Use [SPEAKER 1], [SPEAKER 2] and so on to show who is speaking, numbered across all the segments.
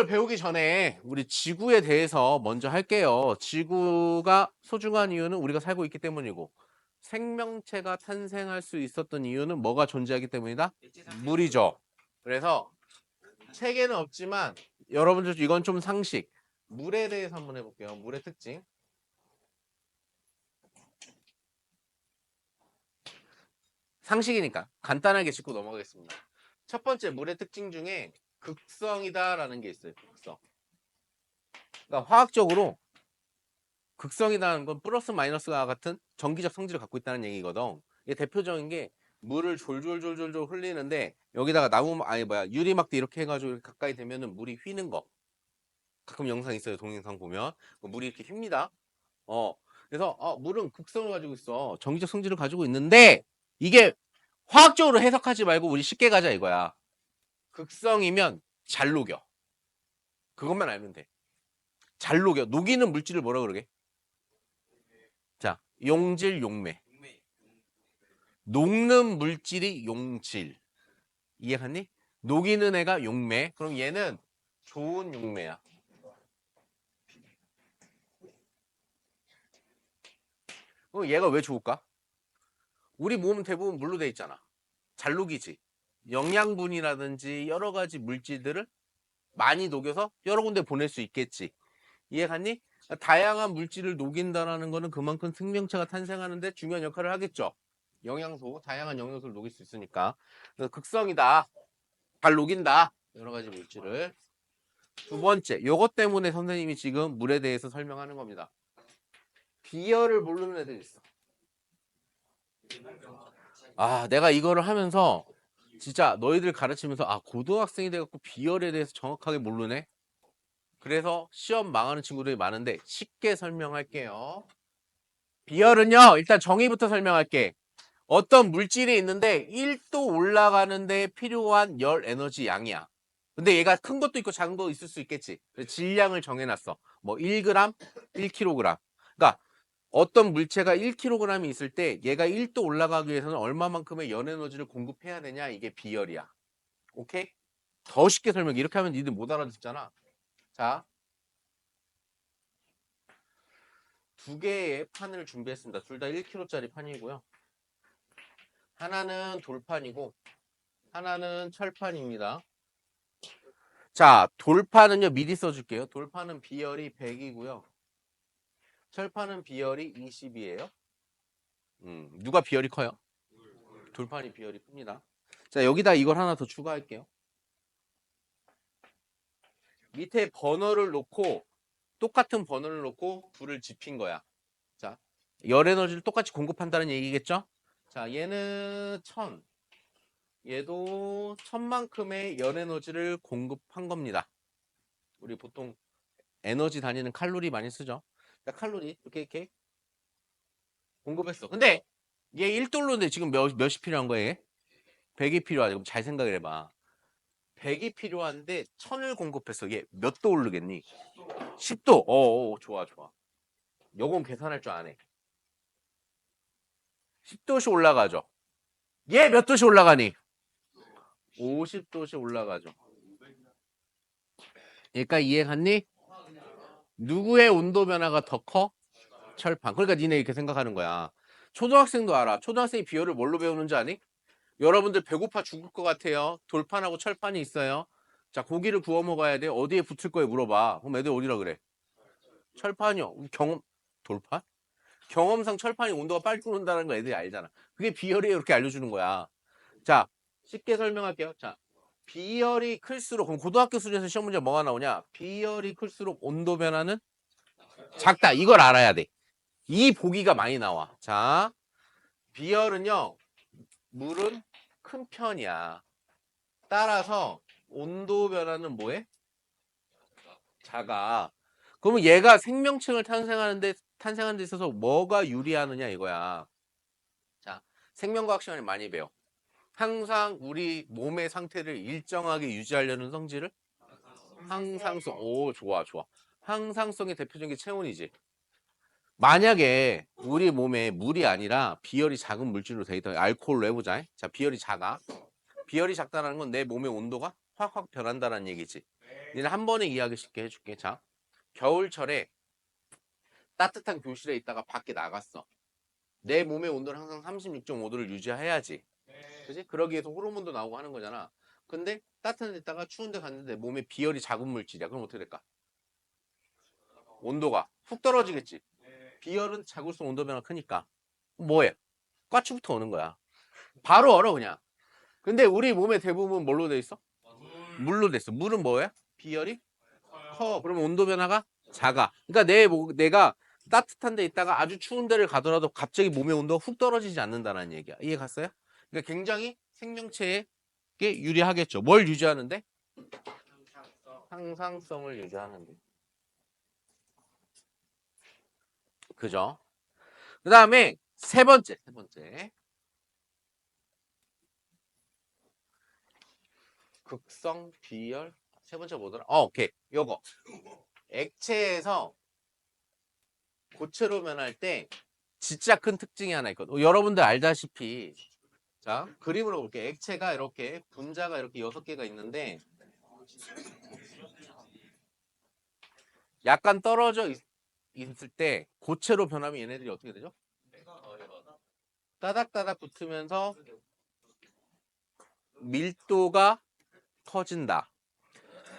[SPEAKER 1] 배우기 전에 우리 지구에 대해서 먼저 할게요. 지구가 소중한 이유는 우리가 살고 있기 때문이고 생명체가 탄생할 수 있었던 이유는 뭐가 존재하기 때문이다? 물이죠. 그래서 책에는 없지만 여러분들 이건 좀 상식. 물에 대해서 한번 해볼게요. 물의 특징. 상식이니까 간단하게 짚고 넘어가겠습니다. 첫 번째 물의 특징 중에 극성이다라는 게 있어요. 극성. 그러니까 화학적으로 극성이라는 건 플러스 마이너스와 같은 전기적 성질을 갖고 있다는 얘기거든. 이게 대표적인 게 물을 졸졸졸졸 흘리는데 여기다가 유리막대 이렇게 해가지고 이렇게 가까이 되면은 물이 휘는 거. 가끔 영상 있어요. 동영상 보면 물이 이렇게 휩니다. 그래서 물은 극성을 가지고 있어. 전기적 성질을 가지고 있는데 이게 화학적으로 해석하지 말고 우리 쉽게 가자 이거야. 극성이면 잘 녹여. 그것만 알면 돼. 잘 녹여. 녹이는 물질을 뭐라 그러게? 자, 용질, 용매. 녹는 물질이 용질. 이해갔니? 녹이는 애가 용매. 그럼 얘는 좋은 용매야. 그럼 얘가 왜 좋을까? 우리 몸은 대부분 물로 돼 있잖아. 잘 녹이지. 영양분이라든지 여러 가지 물질들을 많이 녹여서 여러 군데 보낼 수 있겠지. 이해갔니? 다양한 물질을 녹인다라는 거는 그만큼 생명체가 탄생하는데 중요한 역할을 하겠죠. 영양소, 다양한 영양소를 녹일 수 있으니까. 그래서 극성이다. 잘 녹인다. 여러 가지 물질을. 두 번째, 요것 때문에 선생님이 지금 물에 대해서 설명하는 겁니다. 비열을 모르는 애들 있어. 내가 이거를 하면서 진짜 너희들 가르치면서 고등학생이 돼갖고 비열에 대해서 정확하게 모르네. 그래서 시험 망하는 친구들이 많은데 쉽게 설명할게요. 비열은요, 일단 정의부터 설명할게. 어떤 물질이 있는데 1도 올라가는데 필요한 열 에너지 양이야. 근데 얘가 큰 것도 있고 작은 것도 있을 수 있겠지. 그래서 질량을 정해놨어. 뭐 1g, 1kg. 그러니까 어떤 물체가 1kg이 있을 때 얘가 1도 올라가기 위해서는 얼마만큼의 열 에너지를 공급해야 되냐, 이게 비열이야. 오케이? 더 쉽게 설명해. 이렇게 하면 니들 못 알아듣잖아. 자, 두 개의 판을 준비했습니다. 둘 다 1kg짜리 판이고요. 하나는 돌판이고 하나는 철판입니다. 자, 돌판은요, 미리 써줄게요. 돌판은 비열이 100이고요. 철판은 비열이 20이에요. 누가 비열이 커요? 돌판이 비열이 큽니다. 자, 여기다 이걸 하나 더 추가할게요. 밑에 버너를 놓고 똑같은 버너를 놓고 불을 지핀 거야. 자, 열 에너지를 똑같이 공급한다는 얘기겠죠? 자, 얘는 1000. 얘도 1000만큼의 열 에너지를 공급한 겁니다. 우리 보통 에너지 다니는 칼로리 많이 쓰죠? 자, 칼로리 이렇게 공급했어. 근데 얘 1돌로인데 지금 몇이 필요한 거예요? 100이 필요하지. 그럼 잘 생각을 해봐. 100이 필요한데 1000을 공급했어. 얘 몇 도 오르겠니? 10도. 좋아. 요건 계산할 줄 아네. 10도씩 올라가죠. 얘 몇 도씩 올라가니? 50도씩 올라가죠. 그러니까 이해갔니? 누구의 온도 변화가 더 커? 철판. 그러니까 니네 이렇게 생각하는 거야. 초등학생도 알아. 초등학생이 비열을 뭘로 배우는지 아니? 여러분들 배고파 죽을 것 같아요. 돌판하고 철판이 있어요. 자, 고기를 구워 먹어야 돼. 어디에 붙을 거에 물어봐. 그럼 애들 어디라 그래? 철판이요. 돌판? 경험상 철판이 온도가 빨리 오른다는 거 애들이 알잖아. 그게 비열이에요. 이렇게 알려주는 거야. 자, 쉽게 설명할게요. 자, 비열이 클수록, 그럼 고등학교 수준에서 시험 문제 뭐가 나오냐? 비열이 클수록 온도 변화는 작다. 이걸 알아야 돼. 이 보기가 많이 나와. 자, 비열은요, 물은 큰 편이야. 따라서 온도 변화는 뭐해? 작아. 그러면 얘가 생명층을 탄생하는 데 있어서 뭐가 유리하느냐 이거야. 자, 생명과학 시간에 많이 배워. 항상 우리 몸의 상태를 일정하게 유지하려는 성질을 항상성. 좋아. 항상성의 대표적인 게 체온이지. 만약에 우리 몸에 물이 아니라 비열이 작은 물질로 돼 있다. 알코올로 해보자. 자, 비열이 작아. 비열이 작다는 건 내 몸의 온도가 확 변한다는 얘기지. 니네 한 번에 이해하기 쉽게 해줄게. 자, 겨울철에 따뜻한 교실에 있다가 밖에 나갔어. 내 몸의 온도는 항상 36.5도를 유지해야지. 그지? 그러기 위해서 호르몬도 나오고 하는 거잖아. 근데 따뜻한 데 있다가 추운 데 갔는데 몸에 비열이 작은 물질이야. 그럼 어떻게 될까? 온도가 훅 떨어지겠지. 비열은 작을수록 온도 변화가 크니까. 뭐해? 까치부터 오는 거야. 바로 얼어 그냥. 근데 우리 몸의 대부분 뭘로 돼 있어? 물로 돼 있어. 물은 뭐야? 비열이 커. 그러면 온도 변화가 작아. 그러니까 내가 따뜻한 데 있다가 아주 추운 데를 가더라도 갑자기 몸의 온도가 훅 떨어지지 않는다는 얘기야. 이해 갔어요? 그러니까 굉장히 생명체에 유리하겠죠. 뭘 유지하는데? 항상성을 유지하는데. 그죠? 그 다음에 세 번째. 극성, 비열. 세 번째 뭐더라? 오케이. 요거. 액체에서 고체로 변할 때 진짜 큰 특징이 하나 있거든. 여러분들 알다시피 자, 그림으로 볼게요. 액체가 이렇게 분자가 이렇게 6개가 있는데 약간 떨어져 있을 때 고체로 변하면 얘네들이 어떻게 되죠? 따닥따닥 붙으면서 밀도가 커진다.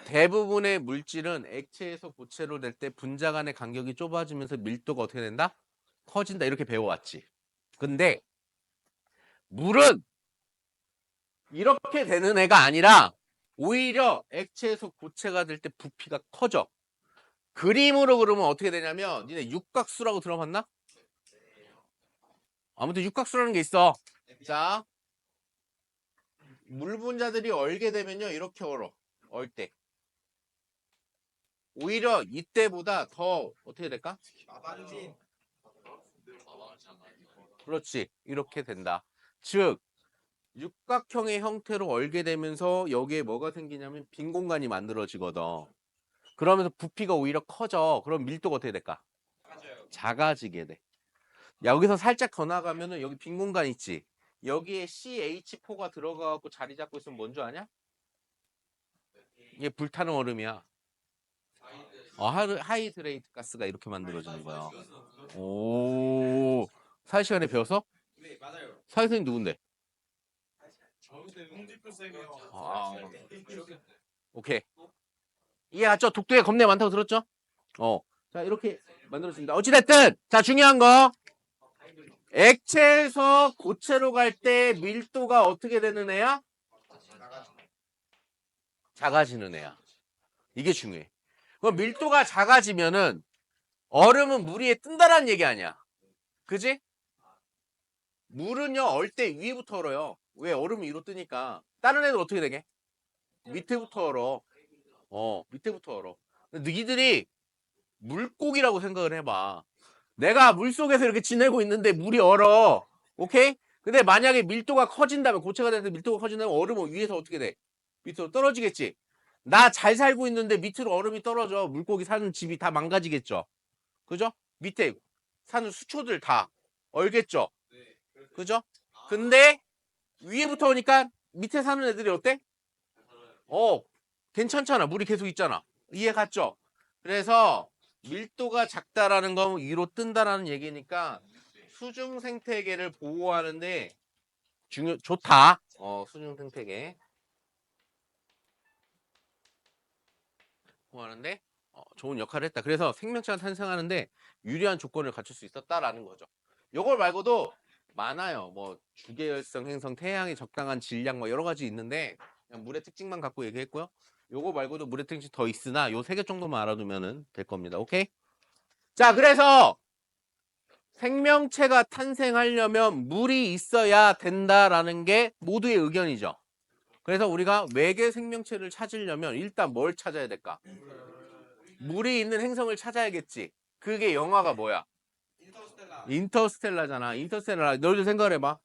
[SPEAKER 1] 대부분의 물질은 액체에서 고체로 될 때 분자 간의 간격이 좁아지면서 밀도가 어떻게 된다? 커진다. 이렇게 배워왔지. 근데 물은 이렇게 되는 애가 아니라 오히려 액체에서 고체가 될 때 부피가 커져. 그림으로 그러면 어떻게 되냐면 니네 육각수라고 들어봤나? 아무튼 육각수라는 게 있어. 자, 물 분자들이 얼게 되면요 이렇게 얼 때. 오히려 이때보다 더 어떻게 될까? 그렇지. 이렇게 된다. 즉 육각형의 형태로 얼게 되면서 여기에 뭐가 생기냐면 빈 공간이 만들어지거든. 그러면서 부피가 오히려 커져. 그럼 밀도가 어떻게 될까? 작아지게 돼. 여기서 살짝 더 나가면은 여기 빈 공간 있지. 여기에 CH4가 들어가고 자리 잡고 있으면 뭔 줄 아냐? 이게 불타는 얼음이야. 하이드레이트 가스가 이렇게 만들어지는 거야. 오, 사회시간에 배워서? 사회생님 누군데? 아, 오케이. 이해갔죠? 독도에 겁내 많다고 들었죠? 자, 이렇게 만들어집니다. 어찌됐든, 자, 중요한 거. 액체에서 고체로 갈 때 밀도가 어떻게 되는 애야? 작아지는 애야. 이게 중요해. 그럼 밀도가 작아지면은 얼음은 물 위에 뜬다라는 얘기 아니야. 그지? 물은요, 얼 때 위에부터 얼어요. 왜? 얼음이 위로 뜨니까. 다른 애들 어떻게 되게? 밑에부터 얼어. 밑에부터 얼어. 너희들이 물고기라고 생각을 해봐. 내가 물속에서 이렇게 지내고 있는데 물이 얼어. 오케이? 근데 만약에 밀도가 커진다면, 고체가 돼서 밀도가 커진다면 얼음은 위에서 어떻게 돼? 밑으로 떨어지겠지. 나 잘 살고 있는데 밑으로 얼음이 떨어져. 물고기 사는 집이 다 망가지겠죠. 그죠? 밑에 사는 수초들 다 얼겠죠. 그죠? 근데 위에부터 오니까 밑에 사는 애들이 어때? 괜찮잖아. 물이 계속 있잖아. 이해 갔죠? 그래서 밀도가 작다라는 건 위로 뜬다라는 얘기니까 수중 생태계를 보호하는데 좋다. 수중 생태계 보호하는데 좋은 역할을 했다. 그래서 생명체가 탄생하는데 유리한 조건을 갖출 수 있었다라는 거죠. 요걸 말고도 많아요. 뭐 주계열성 행성, 태양의 적당한 질량 뭐 여러 가지 있는데 그냥 물의 특징만 갖고 얘기했고요. 요거 말고도 물의 특징 더 있으나 요 세 개 정도만 알아두면 될 겁니다. 오케이? 자, 그래서 생명체가 탄생하려면 물이 있어야 된다라는 게 모두의 의견이죠. 그래서 우리가 외계 생명체를 찾으려면 일단 뭘 찾아야 될까? 물이 있는 행성을 찾아야겠지. 그게 영화가 뭐야? 인터스텔라잖아. 인터스텔라. 너희들 생각을 해봐.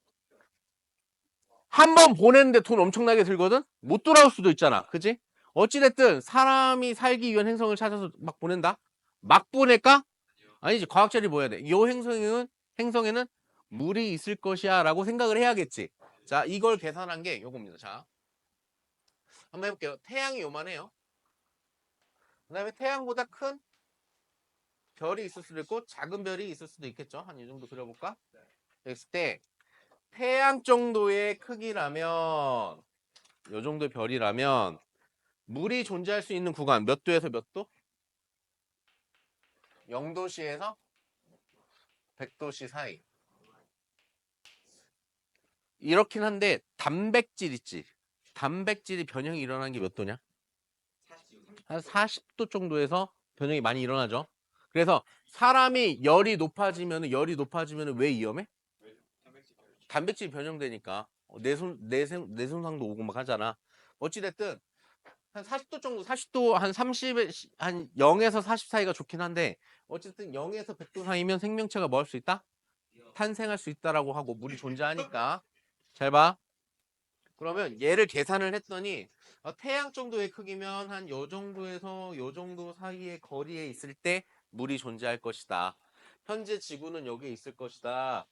[SPEAKER 1] 한 번 보냈는데 돈 엄청나게 들거든? 못 돌아올 수도 있잖아. 그치? 어찌됐든 사람이 살기 위한 행성을 찾아서 막 보낸다? 막 보낼까? 아니지. 과학자들이 뭐 해야 돼? 이 행성에는 물이 있을 것이야 라고 생각을 해야겠지. 자, 이걸 계산한 게 요겁니다. 자, 한번 해볼게요. 태양이 요만해요. 그 다음에 태양보다 큰 별이 있을 수도 있고 작은 별이 있을 수도 있겠죠. 한 이 정도 그려볼까? 했을 때 태양 정도의 크기라면 요 정도의 별이라면 물이 존재할 수 있는 구간 몇 도에서 몇 도? 0도씨에서 100도씨 사이. 이렇긴 한데 단백질 있지. 단백질이 변형이 일어나는 게 몇 도냐? 한 40도 정도에서 변형이 많이 일어나죠. 그래서 사람이 열이 높아지면 왜 위험해? 단백질이 변형되니까 내손상도 오고 막 하잖아. 어찌됐든 한 40도 정도, 40도 한 30에 한 0에서 40 사이가 좋긴 한데 어쨌든 0에서 100도 사이면 생명체가 뭐 할 수 있다? 탄생할 수 있다라고 하고 물이 존재하니까 잘 봐. 그러면 얘를 계산을 했더니 태양 정도의 크기면 한 요 정도에서 요 정도 사이의 거리에 있을 때 물이 존재할 것이다. 현재 지구는 여기에 있을 것이다.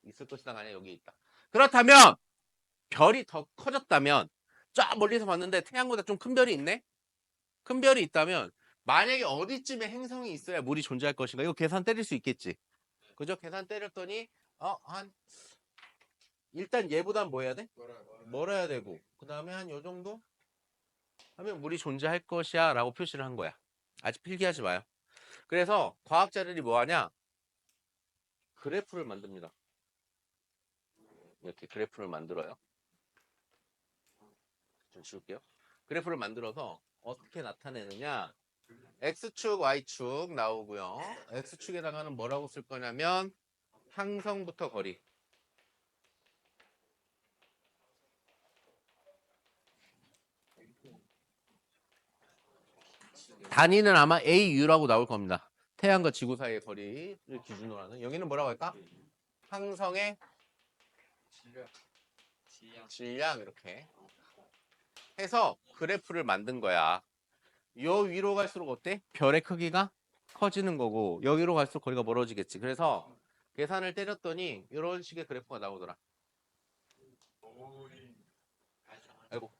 [SPEAKER 1] 있을 것이다가 아니라 여기 있다. 그렇다면 별이 더 커졌다면 쫙 멀리서 봤는데 태양보다 좀 큰 별이 있네? 큰 별이 있다면 만약에 어디쯤에 행성이 있어야 물이 존재할 것인가? 이거 계산 때릴 수 있겠지. 그죠? 계산 때렸더니 일단 얘보단 뭐 해야 돼? 멀어야 되고 그 다음에 한 요 정도 하면 물이 존재할 것이야 라고 표시를 한 거야. 아직 필기하지 마요. 그래서 과학자들이 뭐 하냐? 그래프를 만듭니다. 이렇게 그래프를 만들어요. 좀 지울게요. 그래프를 만들어서 어떻게 나타내느냐? X축, Y축 나오고요. X축에다가는 뭐라고 쓸 거냐면 항성부터 거리. 단위는 아마 AU라고 나올 겁니다. 태양과 지구 사이의 거리를 기준으로 하는. 여기는 뭐라고 할까? 항성의 질량 이렇게 해서 그래프를 만든 거야. 요 위로 갈수록 어때? 별의 크기가 커지는 거고 여기로 갈수록 거리가 멀어지겠지. 그래서 계산을 때렸더니 이런 식의 그래프가 나오더라. 아이고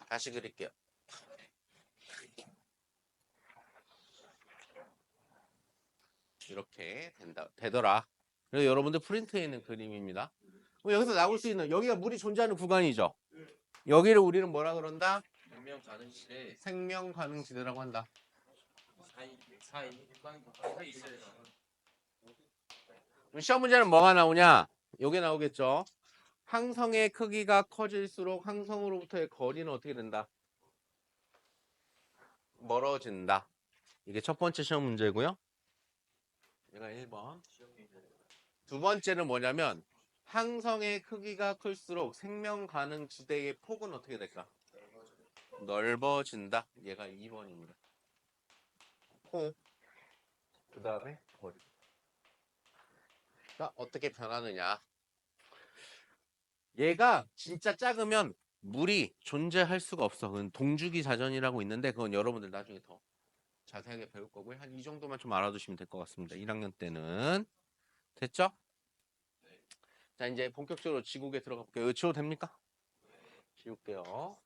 [SPEAKER 1] 다시 그릴게요. 이렇게 되더라. 그래서 여러분들 프린트에 있는 그림입니다. 여기서 나올 수 있는 여기가 물이 존재하는 구간이죠. 여기를 우리는 뭐라 그런다? 생명 가능지대라고 한다. 시험 문제는 뭐가 나오냐? 여기 나오겠죠. 항성의 크기가 커질수록 항성으로부터의 거리는 어떻게 된다? 멀어진다. 이게 첫 번째 시험 문제고요. 얘가 1번. 두 번째는 뭐냐면 항성의 크기가 클수록 생명 가능 지대의 폭은 어떻게 될까? 넓어진다. 얘가 2번입니다. 폭. 그 다음에 거리. 자, 어떻게 변하느냐? 얘가 진짜 작으면 물이 존재할 수가 없어. 그건 동주기 자전이라고 있는데 그건 여러분들 나중에 더 자세하게 배울 거고요. 한 이 정도만 좀 알아두시면 될 것 같습니다. 1학년 때는. 됐죠? 자, 이제 본격적으로 지국에 들어가 볼게요. 지워도 됩니까? 지울게요.